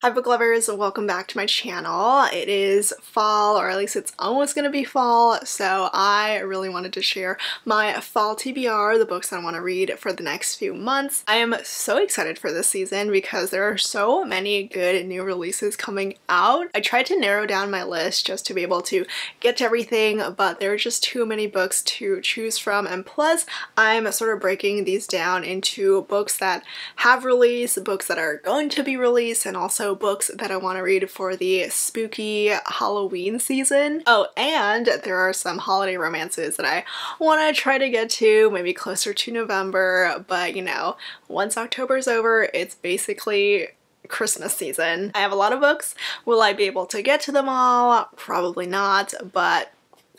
Hi book lovers, welcome back to my channel. It is fall, or at least it's almost gonna be fall, so I really wanted to share my fall TBR, the books I want to read for the next few months. I am so excited for this season because there are so many good new releases coming out. I tried to narrow down my list just to be able to get to everything, but there are just too many books to choose from, and plus I'm sort of breaking these down into books that have released, books that are going to be released, and also books that I want to read for the spooky Halloween season. Oh, and there are some holiday romances that I want to try to get to, maybe closer to November, but you know, once October's over, it's basically Christmas season. I have a lot of books. Will I be able to get to them all? Probably not, but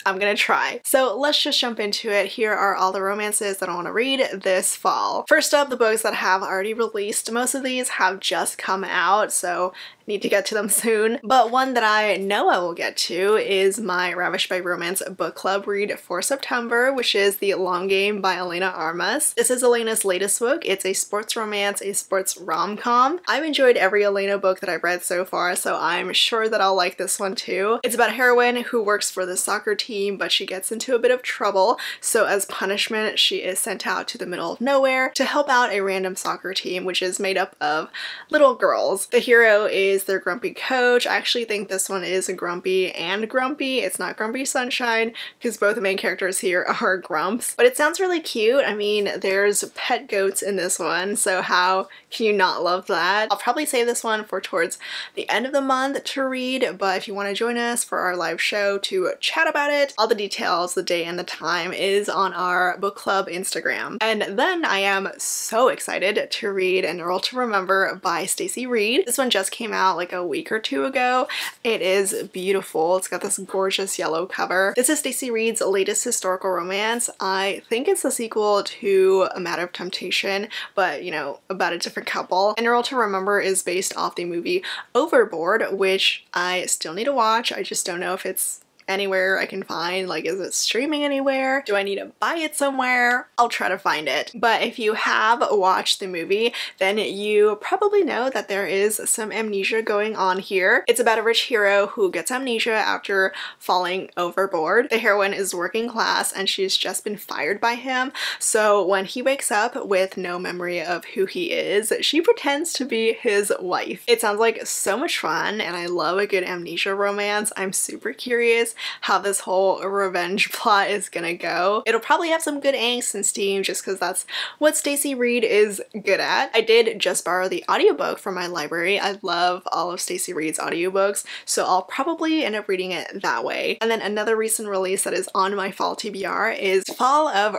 I'm gonna try. So let's just jump into it. Here are all the romances that I want to read this fall. First up, the books that have already released. Most of these have just come out, so need to get to them soon. But one that I know I will get to is my Ravished by Romance book club read for September, which is The Long Game by Elena Armas. This is Elena's latest book. It's a sports romance, a sports rom-com. I've enjoyed every Elena book that I've read so far, so I'm sure that I'll like this one too. It's about a heroine who works for the soccer team, but she gets into a bit of trouble, so as punishment she is sent out to the middle of nowhere to help out a random soccer team which is made up of little girls. The hero is their grumpy coach. I actually think this one is grumpy and grumpy. It's not Grumpy Sunshine because both the main characters here are grumps, but it sounds really cute. I mean, there's pet goats in this one, so how can you not love that? I'll probably save this one for towards the end of the month to read, but if you want to join us for our live show to chat about it, all the details, the day and the time is on our book club Instagram. And then I am so excited to read An Earl to Remember by Stacey Reid. This one just came out like a week or two ago. It is beautiful. It's got this gorgeous yellow cover. This is Stacey Reid's latest historical romance. I think it's a sequel to A Matter of Temptation, but you know, about a different couple. An Earl to Remember is based off the movie Overboard, which I still need to watch. I just don't know if it's anywhere I can find. Like, is it streaming anywhere? Do I need to buy it somewhere? I'll try to find it. But if you have watched the movie, then you probably know that there is some amnesia going on here. It's about a rich hero who gets amnesia after falling overboard. The heroine is working class and she's just been fired by him, so when he wakes up with no memory of who he is, she pretends to be his wife. It sounds like so much fun, and I love a good amnesia romance. I'm super curious how this whole revenge plot is gonna go. It'll probably have some good angst and steam just because that's what Stacey Reid is good at. I did just borrow the audiobook from my library. I love all of Stacey Reid's audiobooks, so I'll probably end up reading it that way. And then another recent release that is on my fall TBR is Fall of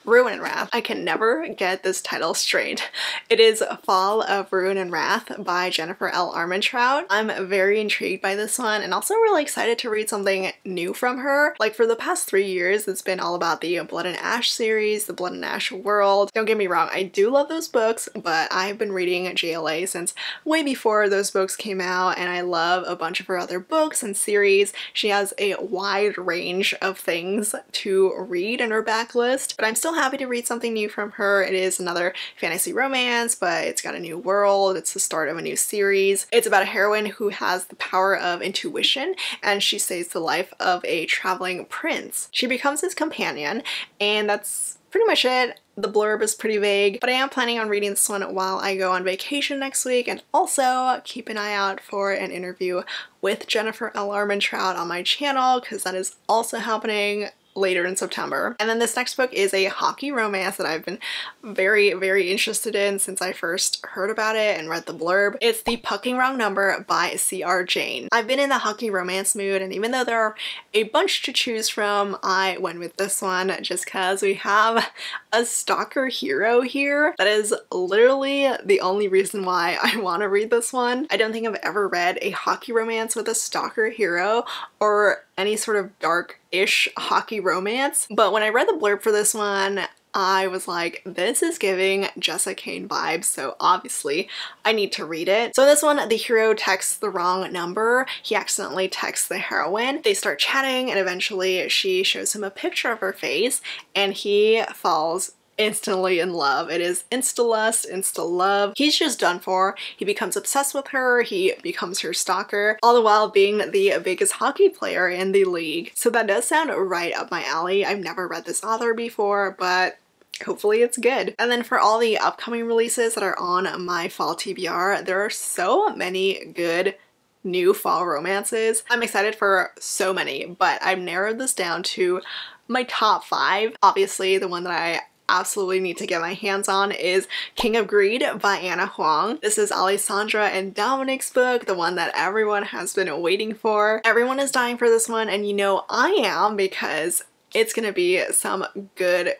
Ruin and Wrath. I can never get this title straight. It is Fall of Ruin and Wrath by Jennifer L. Armentrout. I'm very intrigued by this one and also really excited to read something new from her. Like, for the past 3 years, it's been all about the Blood and Ash series, the Blood and Ash world. Don't get me wrong, I do love those books, but I've been reading JLA since way before those books came out, and I love a bunch of her other books and series. She has a wide range of things to read in her backlist, but I'm still happy to read something new from her. It is another fantasy romance, but it's got a new world. It's the start of a new series. It's about a heroine who has the power of intuition, and she saves the life of a traveling prince. She becomes his companion, and that's pretty much it. The blurb is pretty vague, but I am planning on reading this one while I go on vacation next week, and also keep an eye out for an interview with Jennifer L. Armentrout on my channel because that is also happening later in September. And then this next book is a hockey romance that I've been very, very interested in since I first heard about it and read the blurb. It's The Pucking Wrong Number by C.R. Jane. I've been in the hockey romance mood, and even though there are a bunch to choose from, I went with this one just because we have a stalker hero here. That is literally the only reason why I want to read this one. I don't think I've ever read a hockey romance with a stalker hero or any sort of dark-ish hockey romance, but when I read the blurb for this one, I was like, this is giving Jessa Kane vibes, so obviously I need to read it. So this one, the hero texts the wrong number. He accidentally texts the heroine. They start chatting, and eventually she shows him a picture of her face, and he falls instantly in love. It is insta-lust, insta-love. He's just done for. He becomes obsessed with her. He becomes her stalker, all the while being the biggest hockey player in the league. So that does sound right up my alley. I've never read this author before, but hopefully it's good. And then for all the upcoming releases that are on my fall TBR, there are so many good new fall romances. I'm excited for so many, but I've narrowed this down to my top 5. Obviously, the one that I absolutely need to get my hands on is King of Greed by Ana Huang. This is Alessandra and Dominic's book, the one that everyone has been waiting for. Everyone is dying for this one, and you know I am, because it's gonna be some good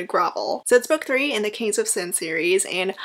grovel. So it's book 3 in the Kings of Sin series, and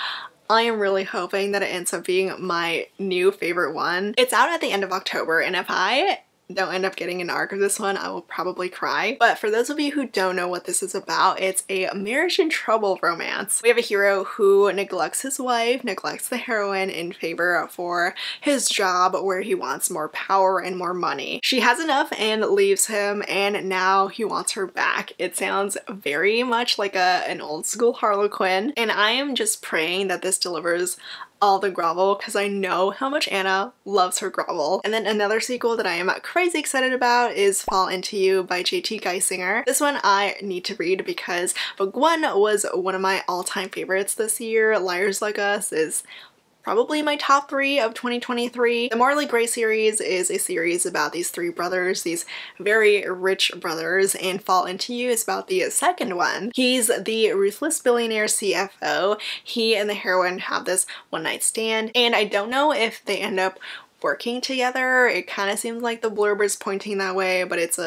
I am really hoping that it ends up being my new favorite one. It's out at the end of October, and if I don't end up getting an arc of this one, I will probably cry. But for those of you who don't know what this is about, it's a marriage in trouble romance. We have a hero who neglects his wife, neglects the heroine in favor for his job where he wants more power and more money. She has enough and leaves him, and now he wants her back. It sounds very much like an old school Harlequin, and I am just praying that this delivers all the grovel, because I know how much Anna loves her grovel. And then another sequel that I am crazy excited about is Fall Into You by J.T. Geisinger. This one I need to read because book 1 was one of my all-time favorites this year. Liars Like Us is probably my top 3 of 2023. The Morley Gray series is a series about these 3 brothers, these very rich brothers, and Fall Into You is about the second one. He's the ruthless billionaire CFO. He and the heroine have this one-night stand, and I don't know if they end up working together. It kind of seems like the blurb is pointing that way, but it's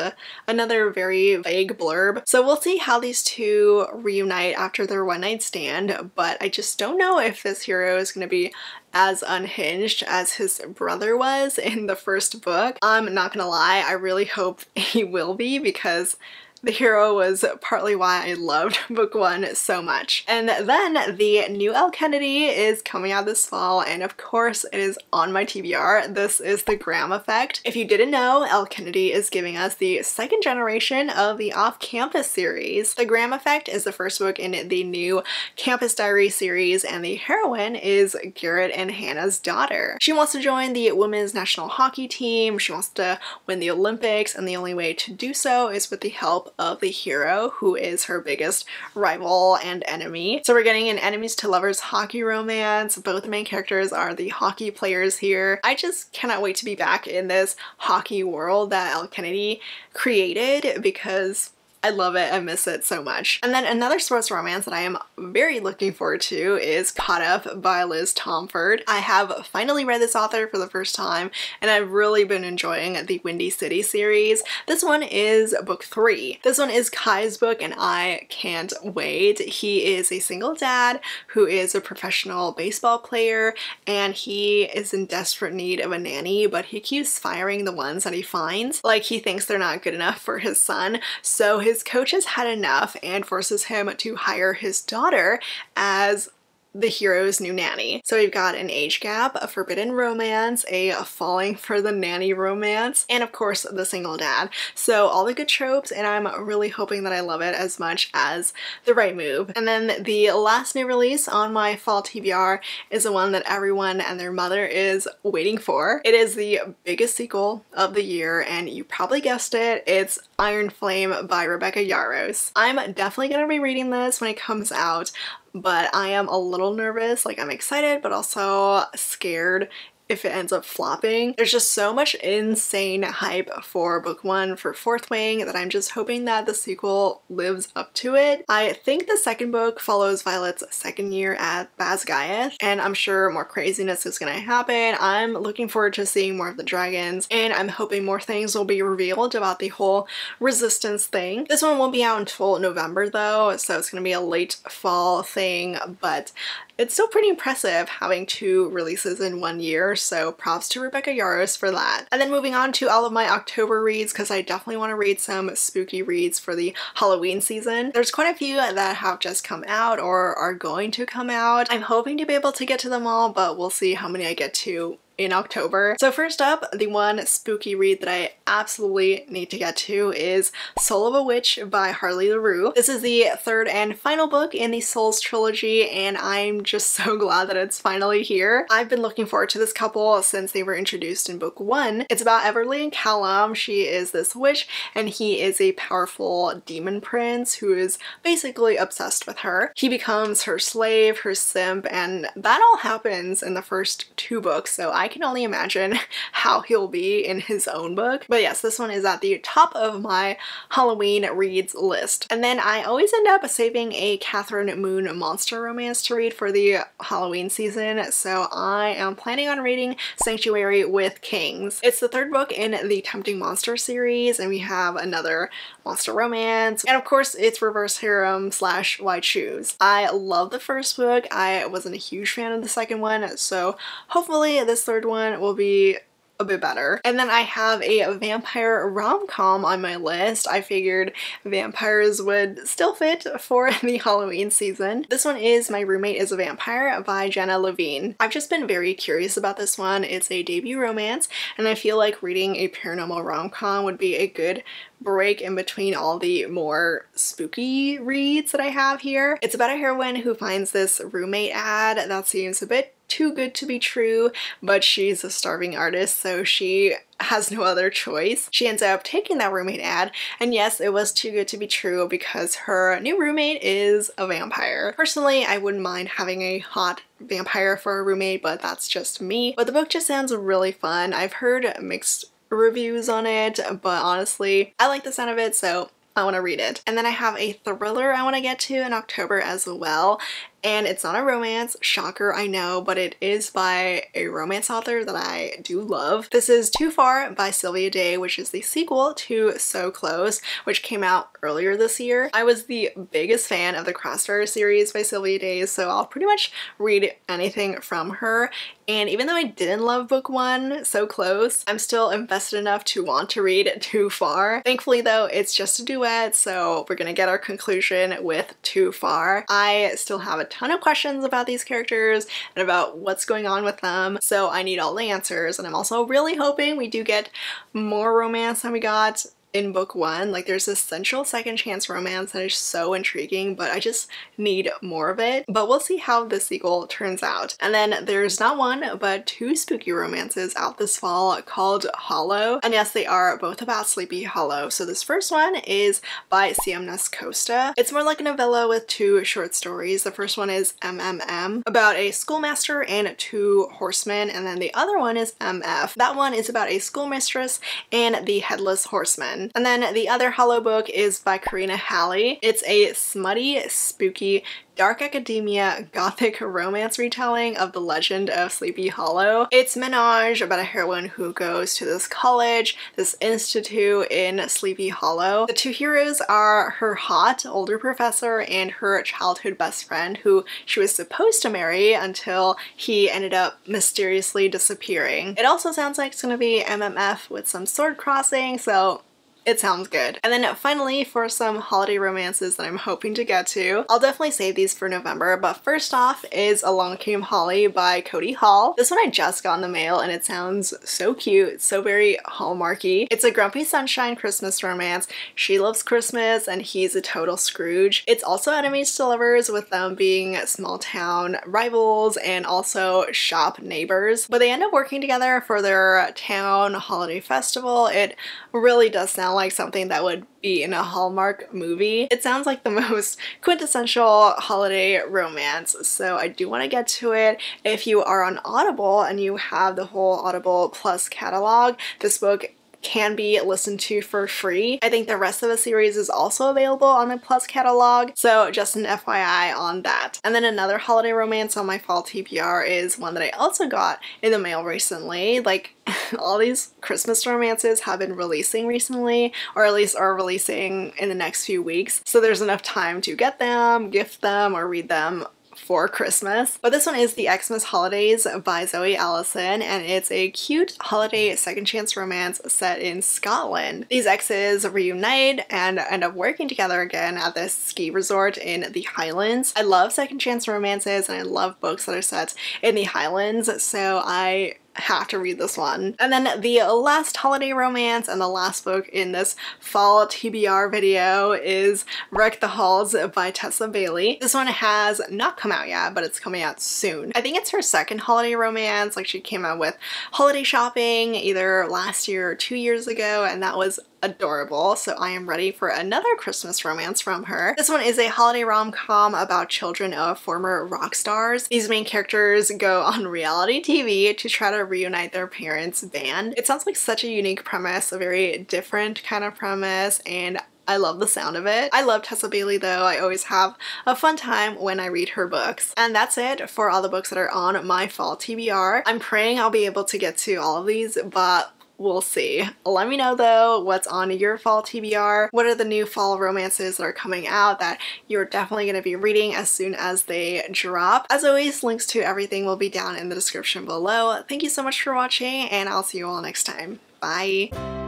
another very vague blurb. So we'll see how these two reunite after their one-night stand, but I just don't know if this hero is going to be as unhinged as his brother was in the first book. I'm not gonna lie, I really hope he will be, because the hero was partly why I loved book 1 so much. And then the new Elle Kennedy is coming out this fall, and of course it is on my TBR. This is The Graham Effect. If you didn't know, Elle Kennedy is giving us the second generation of the Off-Campus series. The Graham Effect is the first book in the new Campus Diary series, and the heroine is Garrett and Hannah's daughter. She wants to join the women's national hockey team. She wants to win the Olympics, and the only way to do so is with the help of the hero, who is her biggest rival and enemy. So we're getting an enemies to lovers hockey romance. Both main characters are the hockey players here. I just cannot wait to be back in this hockey world that Elle Kennedy created, because I love it. I miss it so much. And then another sports romance that I am very looking forward to is Caught Up by Liz Tomford. I have finally read this author for the first time, and I've really been enjoying the Windy City series. This one is book 3. This one is Kai's book, and I can't wait. He is a single dad who is a professional baseball player, and he is in desperate need of a nanny, but he keeps firing the ones that he finds. Like, he thinks they're not good enough for his son, so his coach has had enough and forces him to hire his daughter as the hero's new nanny. So we've got an age gap, a forbidden romance, a falling for the nanny romance, and of course the single dad. So all the good tropes, and I'm really hoping that I love it as much as The Right Move. And then the last new release on my fall TBR is the one that everyone and their mother is waiting for. It is the biggest sequel of the year, and you probably guessed it, it's Iron Flame by Rebecca Yarros. I'm definitely gonna be reading this when it comes out, but I am a little nervous. Like, I'm excited, but also scared if it ends up flopping. There's just so much insane hype for book 1 for Fourth Wing that I'm just hoping that the sequel lives up to it. I think the second book follows Violet's second year at Basgiath, and I'm sure more craziness is gonna happen. I'm looking forward to seeing more of the dragons, and I'm hoping more things will be revealed about the whole resistance thing. This one won't be out until November though, so it's gonna be a late fall thing, but it's still pretty impressive having 2 releases in 1 year, so props to Rebecca Yarros for that. And then moving on to all of my October reads, because I definitely want to read some spooky reads for the Halloween season. There's quite a few that have just come out or are going to come out. I'm hoping to be able to get to them all, but we'll see how many I get to in October. So first up, the one spooky read that I absolutely need to get to is Soul of a Witch by Harley LaRue. This is the third and final book in the Souls trilogy, and I'm just so glad that it's finally here. I've been looking forward to this couple since they were introduced in book 1. It's about Everly and Callum. She is this witch and he is a powerful demon prince who is basically obsessed with her. He becomes her slave, her simp, and that all happens in the first 2 books, so I can only imagine how he'll be in his own book. But yes, this one is at the top of my Halloween reads list. And then I always end up saving a Catherine Moon monster romance to read for the Halloween season, so I am planning on reading Sanctuary with Kings. It's the 3rd book in the Tempting Monster series, and we have another monster romance, and of course it's reverse harem / white shoes. I love the first book. I wasn't a huge fan of the second one, so hopefully this 3rd one will be a bit better. And then I have a vampire rom-com on my list. I figured vampires would still fit for the Halloween season. This one is My Roommate is a Vampire by Jenna Levine. I've just been very curious about this one. It's a debut romance, and I feel like reading a paranormal rom-com would be a good break in between all the more spooky reads that I have here. It's about a heroine who finds this roommate ad that seems a bit too good to be true, but she's a starving artist, so she has no other choice. She ends up taking that roommate ad, and yes, it was too good to be true because her new roommate is a vampire. Personally, I wouldn't mind having a hot vampire for a roommate, but that's just me. But the book just sounds really fun. I've heard mixed reviews on it, but honestly, I like the sound of it, so I want to read it. And then I have a thriller I want to get to in October as well. And it's not a romance, shocker, I know, but it is by a romance author that I do love. This is Too Far by Sylvia Day, which is the sequel to So Close, which came out earlier this year. I was the biggest fan of the Crossfire series by Sylvia Day, so I'll pretty much read anything from her. And even though I didn't love book 1, So Close, I'm still invested enough to want to read Too Far. Thankfully though, it's just a duet, so we're gonna get our conclusion with Too Far. I still have a ton of questions about these characters and about what's going on with them, so I need all the answers, and I'm also really hoping we do get more romance than we got in book 1. Like, there's this sensual second chance romance that is so intriguing, but I just need more of it. But we'll see how the sequel turns out. And then there's not one, but 2 spooky romances out this fall called Hollow. And yes, they are both about Sleepy Hollow. So this first one is by Siemnas Costa. It's more like a novella with 2 short stories. The first one is MMM, about a schoolmaster and 2 horsemen, and then the other one is MF. That one is about a schoolmistress and the headless horseman. And then the other Hollow book is by Karina Halley. It's a smutty, spooky, dark academia gothic romance retelling of the legend of Sleepy Hollow. It's menage about a heroine who goes to this college, this institute in Sleepy Hollow. The 2 heroes are her hot older professor and her childhood best friend, who she was supposed to marry until he ended up mysteriously disappearing. It also sounds like it's gonna be MMF with some sword crossing, so it sounds good. And then finally, for some holiday romances that I'm hoping to get to, I'll definitely save these for November, but first off is Along Came Holly by Cody Hall. This one I just got in the mail and it sounds so cute, so very Hallmarky. It's a grumpy sunshine Christmas romance. She loves Christmas and he's a total Scrooge. It's also enemies to lovers, with them being small town rivals and also shop neighbors, but they end up working together for their town holiday festival. It really does sound like something that would be in a Hallmark movie. It sounds like the most quintessential holiday romance, so I do want to get to it. If you are on Audible and you have the whole Audible Plus catalog, this book can be listened to for free. I think the rest of the series is also available on the Plus catalog, so just an FYI on that. And then another holiday romance on my fall TBR is one that I also got in the mail recently. Like, all these Christmas romances have been releasing recently, or at least are releasing in the next few weeks, so there's enough time to get them, gift them, or read them for Christmas. But this one is The Xmas Holidays by Zoe Allison, and it's a cute holiday second chance romance set in Scotland. These exes reunite and end up working together again at this ski resort in the Highlands. I love second chance romances and I love books that are set in the Highlands, so I have to read this one. And then the last holiday romance and the last book in this fall TBR video is Wreck the Halls by Tessa Bailey. This one has not come out yet, but it's coming out soon. I think it's her second holiday romance. Like, she came out with Holiday Shopping either last year or 2 years ago, and that was adorable, so I am ready for another Christmas romance from her. This one is a holiday rom-com about children of former rock stars. These main characters go on reality TV to try to reunite their parents' band. It sounds like such a unique premise, a very different kind of premise, and I love the sound of it. I love Tessa Bailey though. I always have a fun time when I read her books. And that's it for all the books that are on my fall TBR. I'm praying I'll be able to get to all of these, but we'll see. Let me know though what's on your fall TBR. What are the new fall romances that are coming out that you're definitely going to be reading as soon as they drop? As always, links to everything will be down in the description below. Thank you so much for watching, and I'll see you all next time. Bye!